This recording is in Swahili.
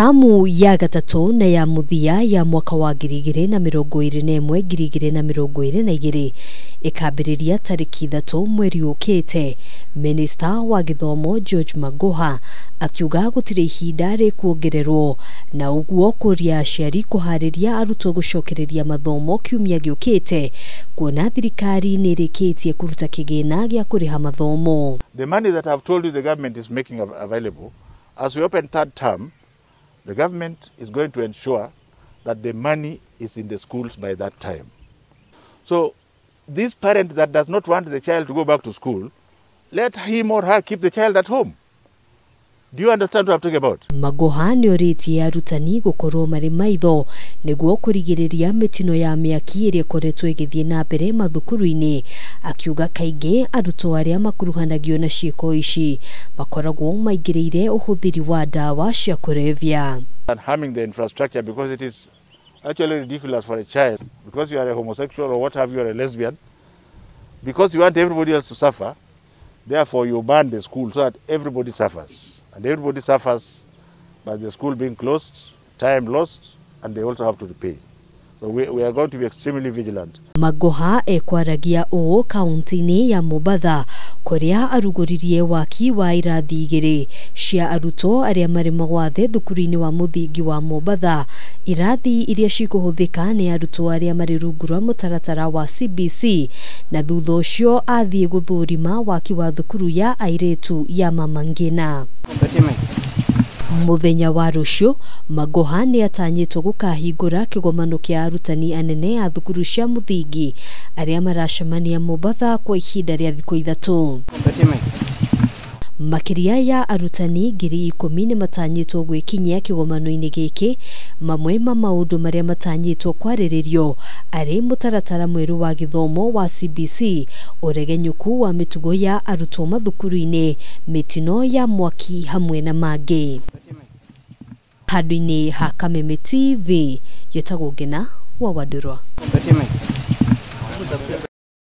Tamu ya gatatu na ya muthia ya mwaka wa 2021-2022 ikambĩrĩria tariki 3 mweri ũkĩte. Minister wa githomo George Magoha akiuga gũtirĩ ihinda rĩ kwongererwo na ũguo kũria aciari kũharĩria arutwo gũcokereria mathomo kiumia gĩũkĩte kuona thirikari nĩ ĩrĩkĩtie kũruta kĩgĩna gĩa kũrĩha mathomo. The money that I've told you the government is making available, as we open third term, the government is going to ensure that the money is in the schools by that time. So this parent that does not want the child to go back to school, let him or her keep the child at home. Do you understand what I'm talking about? Mogoha nĩ oritie arutani gũkorwo marĩ maitho nĩguo kũrigĩrĩria mĩtino ya mĩaki ĩrĩa ĩkoretwo ĩgĩthiĩ na mbere mathukuru-inĩ, akiuga kaingĩ arutwo arĩa makuruhanagio na ciĩko ici makoragwo maingĩrĩire ũhũthĩri wa ndawa cia kũrebia. And harming the infrastructure, because it is actually ridiculous for a child, because you are a homosexual or what have you, or a lesbian, because you want everybody else to suffer, therefore you ban the school so that everybody suffers. And everybody suffers by the school being closed, time lost, and they also have to repay. So we are going to be extremely vigilant. Mogoha ekwaragia ũũ kaunti-inĩ ya Mombatha kũrĩa aruguririe waki wa irathi igiri cia arutwo arĩa marĩ magwathe thukuru-ini wa muthingi wa Mombatha. Irathi iria cikũhũthĩka nĩ arutwo arĩa marĩ rungu rwa mũtaratara wa CBC, na thutha ũcio athiĩ gũthũrima waki wa thukuru ya airĩtu ya Mama Ngina. Muthenya wa rũciũ Mogoha nĩ atanyĩtwo gũkahingura kĩgomano kĩa arutani anene a thukuru cia muthingi arĩa maracemania Mombatha kwa ihinda rĩa thikũ 3. Makiuria ya arutani 10,000 nĩ matanyĩtwo gwĩkinyia kĩgomano-inĩ gĩkĩ. Mamwe ma maũndũ marĩa matanyĩtwo kwarĩrĩrio arĩ mũtaratara mwerũ wa githomo wa CBC, ũregenyũku wa mĩtugo ya arutwo mathukuru-inĩ, mĩtino ya mwaki hamwe na mangĩ. Handũ-inĩ ha Kameme TV, yetagwo Ngina wa Wadurwa.